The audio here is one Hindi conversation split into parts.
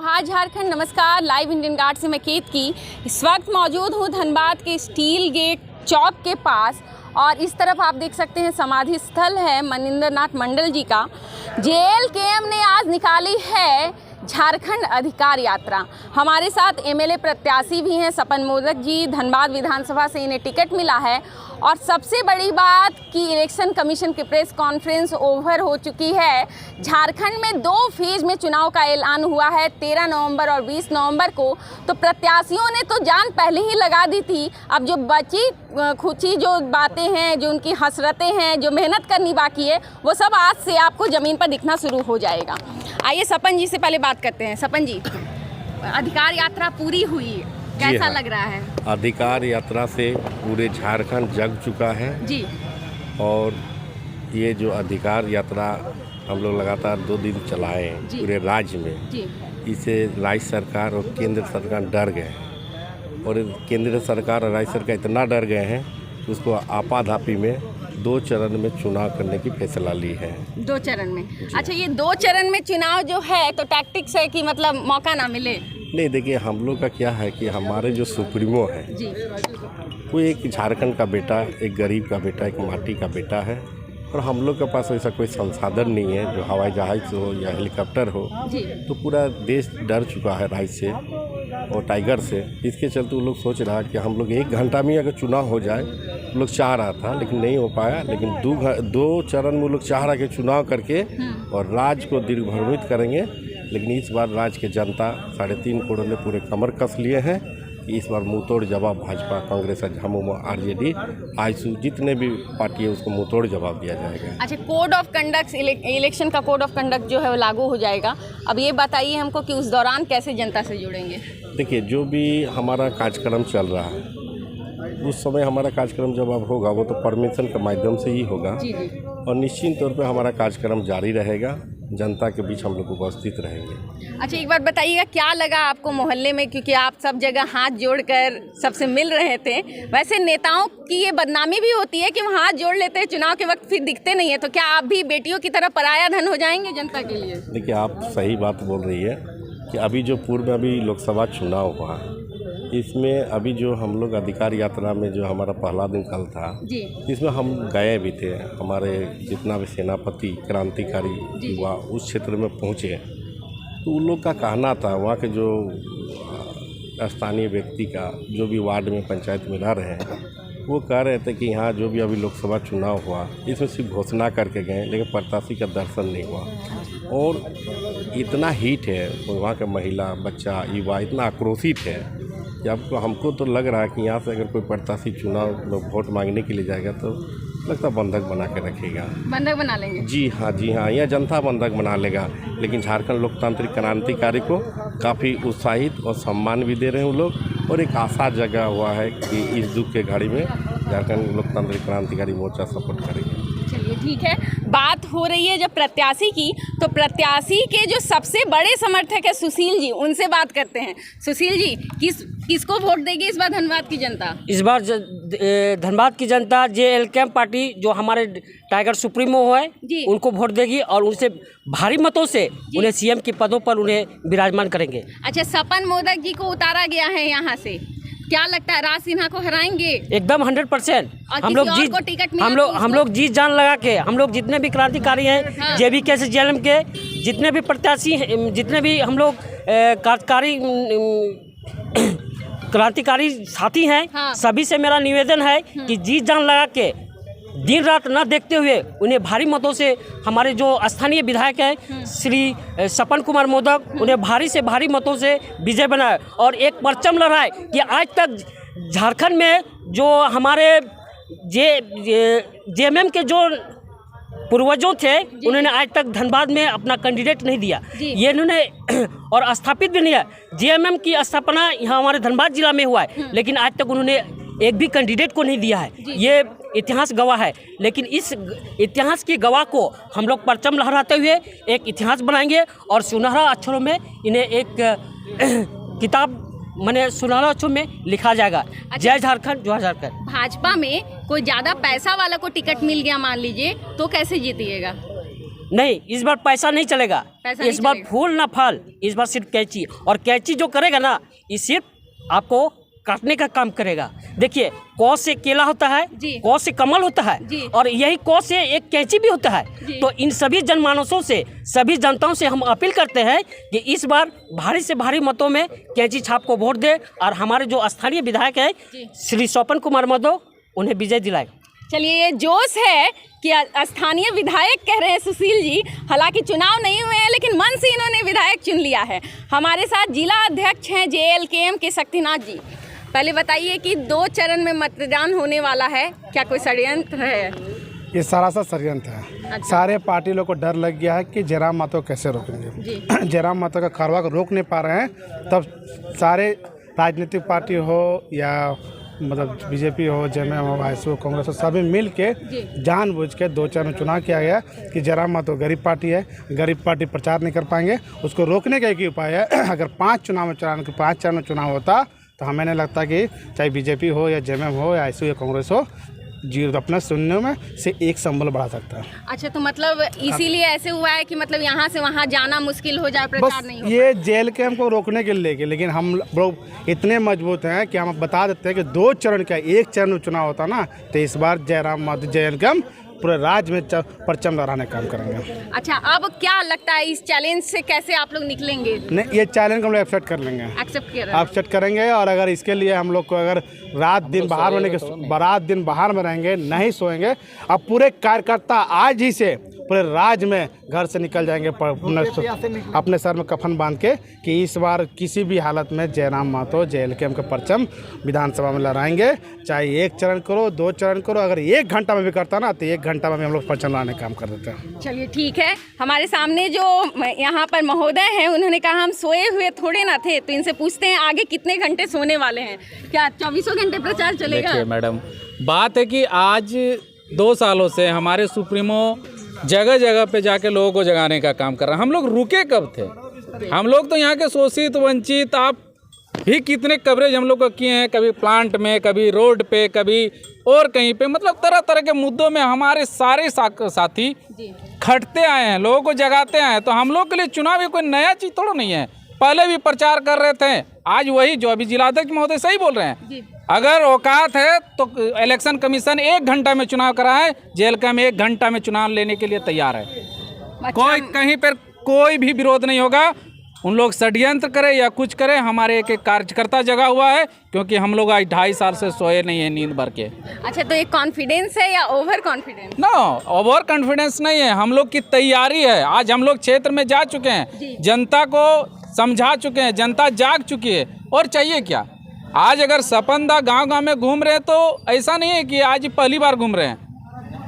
जोहार झारखंड। नमस्कार। लाइव इंडियन गार्ड से मैं केतकी इस वक्त मौजूद हूँ धनबाद के स्टील गेट चौक के पास और इस तरफ आप देख सकते हैं समाधि स्थल है मनिंदर नाथ मंडल जी का। JLKM ने आज निकाली है झारखंड अधिकार यात्रा। हमारे साथ MLA प्रत्याशी भी हैं सपन मोदक जी, धनबाद विधानसभा से इन्हें टिकट मिला है। और सबसे बड़ी बात कि इलेक्शन कमीशन की प्रेस कॉन्फ्रेंस ओवर हो चुकी है। झारखंड में 2 फेज में चुनाव का ऐलान हुआ है, 13 नवंबर और 20 नवंबर को। तो प्रत्याशियों ने तो जान पहले ही लगा दी थी। अब जो बची खुची जो बातें हैं, जो उनकी हसरतें हैं, जो मेहनत करनी बाकी है, वो सब आज से आपको ज़मीन पर दिखना शुरू हो जाएगा। आइए सपन जी से पहले बात करते हैं। सपन जी, अधिकार यात्रा पूरी हुई, कैसा लग रहा है? अधिकार यात्रा से पूरे झारखंड जग चुका है जी। और ये जो अधिकार यात्रा हम लोग लगातार 2 दिन चलाए पूरे राज्य में जी। इससे राज्य सरकार और केंद्र सरकार डर गए और केंद्र सरकार और राज्य सरकार इतना डर गए हैं कि उसको आपाधापी में 2 चरण में चुनाव करने की फैसला ली है। 2 चरण में? अच्छा, ये 2 चरण में चुनाव जो है तो टैक्टिक्स है कि मतलब मौका ना मिले? नहीं, देखिए हम लोग का क्या है कि हमारे जो सुप्रीमो है जी, वो एक झारखंड का बेटा, एक गरीब का बेटा, एक माटी का बेटा है और हम लोग के पास ऐसा कोई संसाधन नहीं है जो हवाई जहाज़ हो या हेलीकॉप्टर हो। जी। तो पूरा देश डर चुका है राज्य से और टाइगर से। इसके चलते वो लोग सोच रहा है कि हम लोग 1 घंटा में अगर चुनाव हो जाए, लोग चाह रहा था लेकिन नहीं हो पाया। लेकिन 2 चरण में वो लोग चाह रहा कि चुनाव करके और राज्य को दिग्भ्रमित करेंगे। लेकिन इस बार राज्य के जनता 3.5 करोड़ ने पूरे कमर कस लिए हैं कि इस बार मुंहतोड़ जवाब भाजपा, कांग्रेस, झामुमो, RJD, आईसू जितने भी पार्टी है उसको मुंहतोड़ जवाब दिया जाएगा। अच्छा, कोड ऑफ कंडक्ट, इलेक्शन का कोड ऑफ कंडक्ट जो है वो लागू हो जाएगा। अब ये बताइए हमको कि उस दौरान कैसे जनता से जुड़ेंगे? देखिए, जो भी हमारा कार्यक्रम चल रहा है उस समय हमारा कार्यक्रम जब अब होगा वो तो परमिशन के माध्यम से ही होगा। जी जी। और निश्चित तौर पे हमारा कार्यक्रम जारी रहेगा, जनता के बीच हम लोग उपस्थित रहेंगे। अच्छा, एक बार बताइएगा क्या लगा आपको मोहल्ले में, क्योंकि आप सब जगह हाथ जोड़कर सबसे मिल रहे थे। वैसे नेताओं की ये बदनामी भी होती है कि वो हाथ जोड़ लेते हैं, चुनाव के वक्त फिर दिखते नहीं है। तो क्या आप भी बेटियों की तरह पराया धन हो जाएंगे जनता के लिए? देखिए, आप सही बात बोल रही है कि अभी जो पूर्व में अभी लोकसभा चुनाव हुआ, इसमें अभी जो हम लोग अधिकार यात्रा में जो हमारा पहला दिन कल था जी। इसमें हम गए भी थे। हमारे जितना भी सेनापति, क्रांतिकारी युवा उस क्षेत्र में पहुँचे तो उन लोग का कहना था, वहाँ के जो स्थानीय व्यक्ति का जो भी वार्ड में पंचायत में रह रहे हैं वो कह रहे थे कि यहाँ जो भी अभी लोकसभा चुनाव हुआ इसमें सिर्फ घोषणा करके गए लेकिन प्रत्याशी का दर्शन नहीं हुआ। और इतना हीट है वहाँ के महिला, बच्चा, युवा इतना आक्रोशित है कि आपको हमको तो लग रहा है कि यहाँ से अगर कोई प्रत्याशी चुनाव में वोट मांगने के लिए जाएगा तो लगता बंधक बना के रखेगा। बंधक बना लेंगे? जी हाँ, यह जनता बंधक बना लेगा। लेकिन झारखंड लोकतांत्रिक क्रांतिकारी को काफ़ी उत्साहित और सम्मान भी दे रहे हैं वो लोग और एक आशा जगा हुआ है कि इस दुख के घड़ी में झारखंड लोकतांत्रिक क्रांतिकारी मोर्चा सपोर्ट करेगी। चलिए ठीक है। बात हो रही है जब प्रत्याशी की, तो प्रत्याशी के जो सबसे बड़े समर्थक है सुशील जी, उनसे बात करते हैं। सुशील जी, किसको वोट देगी इस बार धनबाद की जनता? इस बार धनबाद की जनता JLKM पार्टी जो हमारे टाइगर सुप्रीमो है उनको वोट देगी और उनसे भारी मतों से उन्हें CM के पदों पर उन्हें विराजमान करेंगे। अच्छा, सपन मोदक जी को उतारा गया है यहाँ से, क्या लगता है राज सिन्हा को हराएंगे? एकदम 100%। हम लोग जीत जान लगा के हम लोग जितने भी क्रांतिकारी हैं, हाँ। JBK से JLM के जितने भी प्रत्याशी हैं, जितने भी हम लोग क्रांतिकारी साथी हैं, हाँ। सभी से मेरा निवेदन है कि जीत जान लगा के दिन रात न देखते हुए उन्हें भारी मतों से, हमारे जो स्थानीय विधायक हैं श्री सपन कुमार मोदक, उन्हें भारी से भारी मतों से विजय बनाए और एक परचम लहराए कि आज तक झारखंड में जो हमारे JMM के जो पूर्वजों थे उन्होंने आज तक धनबाद में अपना कैंडिडेट नहीं दिया। ये इन्होंने और स्थापित भी नहीं है। JMM की स्थापना यहाँ हमारे धनबाद जिला में हुआ है लेकिन आज तक उन्होंने एक भी कैंडिडेट को नहीं दिया है। ये इतिहास गवाह है। लेकिन इस इतिहास की गवाह को हम लोग परचम लहराते हुए एक इतिहास बनाएंगे और सुनहरा अक्षरों में इन्हें एक किताब मैंने सुनहरा अक्षरों में लिखा जाएगा। जय झारखंड, जय झारखंड। भाजपा में कोई ज़्यादा पैसा वाला को टिकट मिल गया मान लीजिए, तो कैसे जीतिएगा? नहीं, इस बार पैसा नहीं चलेगा, पैसा इस नहीं बार चलेगा। फूल ना फल, इस बार सिर्फ कैंची। और कैंची जो करेगा ना, ये सिर्फ आपको काटने का काम करेगा। देखिए, कौ से केला होता है, जी। कौ से कमल होता है, जी। और यही कौ से एक कैंची भी होता है। जी। तो इन सभी जनमानसों से, सभी जनताओं से हम अपील करते हैं कि इस बार भारी से भारी मतों में कैंची छाप को वोट दे और हमारे जो स्थानीय विधायक हैं जी। श्री स्वपन कुमार मधो, उन्हें विजय दिलाए। चलिए, ये जोश है कि स्थानीय विधायक कह रहे हैं सुशील जी, हालांकि चुनाव नहीं हुए हैं लेकिन मन से इन्होंने विधायक चुन लिया है। हमारे साथ जिला अध्यक्ष हैं JLKM के शक्तिनाथ जी। पहले बताइए कि 2 चरण में मतदान होने वाला है, क्या कोई षड्यंत्र है? ये सरासर षड्यंत्र है। अच्छा। सारे पार्टी लोग को डर लग गया है कि जयराम महतो कैसे रोकेंगे। जी। जयराम महतो का कारवा को रोक नहीं पा रहे हैं, तब सारे राजनीतिक पार्टी हो या मतलब बीजेपी हो, JMM हो, ISU, कांग्रेस हो, सभी मिल के जानबूझ के 2 चरण में चुनाव किया गया कि जयराम महतो गरीब पार्टी है, गरीब पार्टी प्रचार नहीं कर पाएंगे। उसको रोकने का एक ही उपाय है, अगर 5 चरण में चुनाव होता तो हमें नहीं लगता कि चाहे बीजेपी हो या JMM हो या ISU या कांग्रेस हो, जीरो अपना शून्य में से 1 संबल बढ़ा सकता है। अच्छा, तो मतलब इसीलिए ऐसे हुआ है कि मतलब यहाँ से वहाँ जाना मुश्किल हो जाए, प्रचार बस नहीं हो। ये JLKM को रोकने के लिए, लेकिन हम लोग इतने मजबूत हैं कि हम बता देते हैं कि 2 चरण का 1 चरण में चुनाव होता ना, तो इस बार जयराम महतो JLKM पूरे राज्य में परचम लहराने का काम करेंगे। अच्छा, अब क्या लगता है इस चैलेंज से कैसे आप लोग निकलेंगे? नहीं, ये चैलेंज को हम लोग एक्सेप्ट कर लेंगे, एक्सेप्ट कर रहे हैं? एक्सेप्ट करेंगे। और अगर इसके लिए हम लोग को अगर रात दिन बाहर में रहेंगे, नहीं सोएंगे, अब पूरे कार्यकर्ता आज ही से पूरे राज्य में घर से निकल जाएंगे अपने सर में कफन बांध के कि इस बार किसी भी हालत में जयराम महतो JLKM का परचम विधानसभा में लहराएंगे। चाहे 1 चरण करो, 2 चरण करो, अगर 1 घंटा में भी करता ना तो 1 घंटा में हम लोग परचम लाने का काम कर देते हैं। चलिए, ठीक है। हमारे सामने जो यहाँ पर महोदय हैं, उन्होंने कहा हम सोए हुए थोड़े ना थे, तो इनसे पूछते हैं आगे कितने घंटे सोने वाले हैं। क्या 24 घंटे प्रचार चलेगा? देखिए मैडम, बात है कि आज 2 सालों से हमारे सुप्रीमो जगह जगह पे जाके लोगों को जगाने का काम कर रहे हैं। हम लोग रुके कब थे? हम लोग तो यहाँ के शोषित, वंचित, आप भी कितने कवरेज हम लोग को किए हैं, कभी प्लांट में, कभी रोड पे, कभी और कहीं पे, मतलब तरह तरह के मुद्दों में हमारे सारे साथी खटते आए हैं, लोगों को जगाते आए हैं। तो हम लोग के लिए चुनाव कोई नया चीज़ थोड़ा नहीं है, पहले भी प्रचार कर रहे थे। आज वही जो अभी जिलाध्यक्ष महोदय सही बोल रहे हैं, अगर औकात है तो इलेक्शन कमीशन 1 घंटा में चुनाव कराए, JLKM 1 घंटा में चुनाव लेने के लिए तैयार है। कोई कहीं पर कोई भी विरोध नहीं होगा। उन लोग षड्यंत्र करें या कुछ करें, हमारे एक कार्यकर्ता जगा हुआ है, क्योंकि हम लोग आज 2.5 साल से सोए नहीं है नींद भर के। अच्छा, तो ये कॉन्फिडेंस है या overconfidence? No, overconfidence नहीं है, हम लोग की तैयारी है। आज हम लोग क्षेत्र में जा चुके हैं, जनता को समझा चुके हैं, जनता जाग चुकी है, और चाहिए क्या? आज अगर सपनदा गांव-गांव में घूम रहे हैं तो ऐसा नहीं है कि आज पहली बार घूम रहे हैं।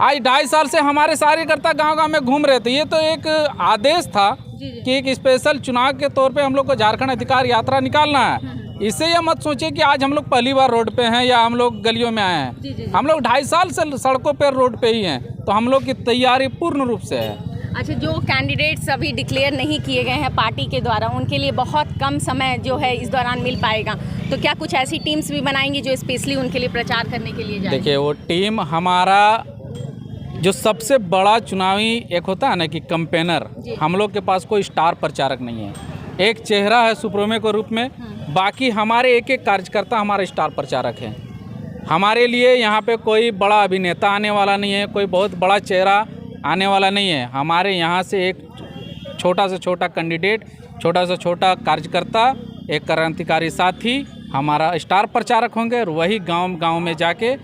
आज 2.5 साल से हमारे कार्यकर्ता गांव-गांव में घूम रहे थे। ये तो एक आदेश था कि एक स्पेशल चुनाव के तौर पे हम लोग को झारखंड अधिकार यात्रा निकालना है। इससे ये मत सोचिए कि आज हम लोग पहली बार रोड पे हैं या हम लोग गलियों में आए हैं। हम लोग 2.5 साल से सड़कों पर, रोड पे ही हैं, तो हम लोग की तैयारी पूर्ण रूप से है। अच्छा, जो कैंडिडेट्स अभी डिक्लेयर नहीं किए गए हैं पार्टी के द्वारा, उनके लिए बहुत कम समय जो है इस दौरान मिल पाएगा, तो क्या कुछ ऐसी टीम्स भी बनाएंगी जो स्पेशली उनके लिए प्रचार करने के लिए जाए? देखिए, वो टीम हमारा जो सबसे बड़ा चुनावी एक होता है ना कि कैंपेनर, हम लोग के पास कोई स्टार प्रचारक नहीं है। एक चेहरा है सुप्रीमो के रूप में, बाकी हमारे एक एक कार्यकर्ता हमारे स्टार प्रचारक हैं। हमारे लिए यहाँ पे कोई बड़ा अभिनेता आने वाला नहीं है, कोई बहुत बड़ा चेहरा आने वाला नहीं है। हमारे यहाँ से एक छोटा से छोटा कैंडिडेट, छोटा से छोटा कार्यकर्ता, एक क्रांतिकारी साथी हमारा स्टार प्रचारक होंगे, और वही गांव-गांव में जाके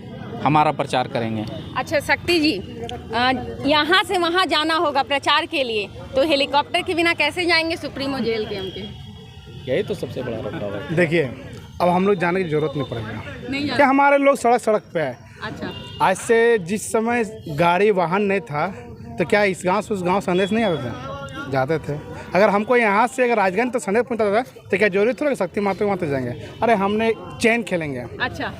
हमारा प्रचार करेंगे। अच्छा शक्ति जी, यहाँ से वहाँ जाना होगा प्रचार के लिए, तो हेलीकॉप्टर के बिना कैसे जाएंगे सुप्रीमो JLKM के? यही तो सबसे बड़ा रखा है। देखिए, अब हम लोग जाने की जरूरत नहीं पड़ेगा, नहीं क्या हमारे लोग सड़क पे है। अच्छा, आज से जिस समय गाड़ी वाहन नहीं था तो क्या इस गांव से उस गांव संदेश नहीं आते थे? जाते थे। अगर हमको यहाँ से अगर राजगंज तो संदेश पहुँचाता था तो क्या जरूरी थोड़ा शक्ति माता वहाँ तक जाएंगे? अरे हमने चेन खेलेंगे, अच्छा,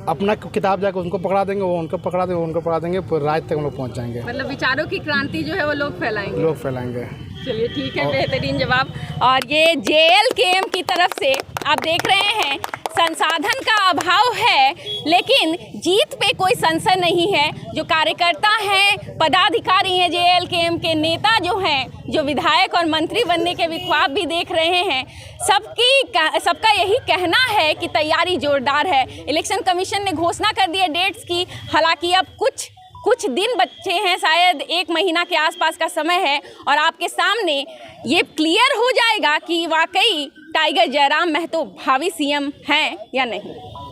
अपना किताब जाकर उनको पकड़ा देंगे, वो उनको पकड़ा देंगे, उनको पकड़ा देंगे, पूरे राज्य तक हम लोग पहुँच जाएंगे। मतलब विचारों की क्रांति जो है वो लोग फैलाएंगे। चलिए ठीक है, बेहतरीन जवाब। और ये JLKM की तरफ से आप देख रहे हैं संसाधन का अभाव है, लेकिन जीत पे कोई संशय नहीं है। जो कार्यकर्ता हैं, पदाधिकारी हैं, JLKM के नेता जो हैं, जो विधायक और मंत्री बनने के भी ख्वाब भी देख रहे हैं, सबका यही कहना है कि तैयारी जोरदार है। इलेक्शन कमीशन ने घोषणा कर दी है डेट्स की, हालांकि अब कुछ दिन बचे हैं, शायद 1 महीना के आसपास का समय है, और आपके सामने ये क्लियर हो जाएगा कि वाकई टाइगर जयराम महतो भावी CM हैं या नहीं।